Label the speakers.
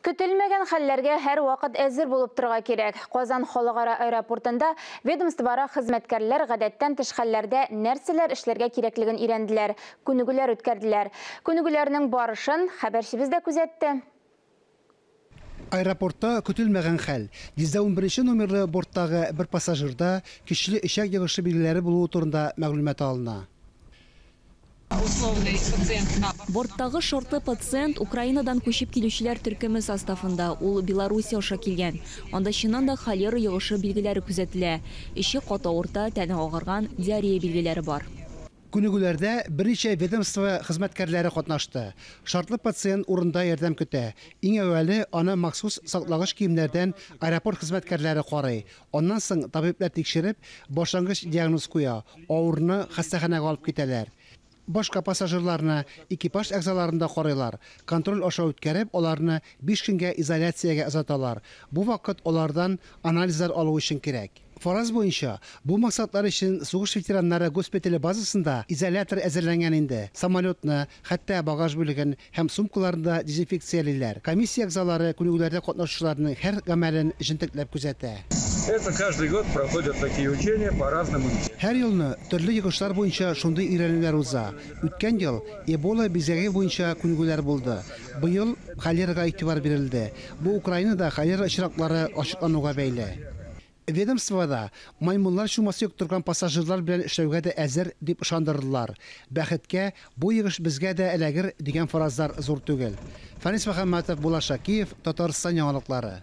Speaker 1: Көтелмәгән хәлләргә һәр вакыт әзер булып торырга кирәк. Казан халыкара аэропортында ведомствора хезмәткәрләр гадәттән тыш хәлләрдә нәрсәләр эшләргә кирәклеген өйрәнделәр, күнегүләр үткәрделәр. Күнегүләрнең барышын хәбәрчебез дә күзәтте.
Speaker 2: Аэропортта көтелмәгән хәл. 111 номерлы борттагы бер пассажирда көчле ишәк йогышы билгеләре булуы турында мәгълүмат алына.
Speaker 3: Борттагы шартлы пациент Украинадан күчеп килүчеләр төркеме составында. Ул Белоруссия аша килгән. Анда чыннан да холера йогышы билгеләре күзәтелә. Иши каты авырта, тәне агарган, диарея билгеләре бар.
Speaker 2: Күнегүләрдә берничә ведомство хезмәткәрләре катнашты. Шартлы пациент урында ярдәм көтә. Иң әүвәле аны махсус саклагыч киемнәрдән аэропорт хезмәткәрләре карый. Аннан соң табиблар тикшереп, башлангыч диагноз куя. Авырны хастаханәгә алып китәләр. Башка пассажирларны экипаж әгъзаларында карыйлар. Контроль аша үткәреп, аларны 5 көнгә изоляциягә озаталар. Бу вакыт алардан анализлар алу өчен кирәк. Фараз буенча, бу максатлар өчен сугыш ветераннары госпитале базасында изолятор әзерләнгән инде. Самолетны, хәтта багаж бүлеген һәм сумкаларында дезинфекциялиләр. Комиссия әгъзалары күнегүләрдә катнашучыларның һәр гамәлен җентекләп күзәтә.
Speaker 4: Это каждый год проходят такие учения по разным.
Speaker 2: Һәр елны төрле йогышлар буенча шундый өйрәнүләр уза. Үткән ел Эбола бизәге буенча күнегүләр булды. Быел холерага игътибар бирелде. Бу Украинада холера очраклары ачыклануга бәйле. Ведомствода маймунлар чумасы юктырган пассажирлар белән эшләүгә дә әзер дип ышандырдылар. Бәхеткә, бу йогыш безгә дә эләгер дигән фаразлар зур түгел. Фанис Мөхәммәтов, Булат Шакиев, Татарстан яңалыклары.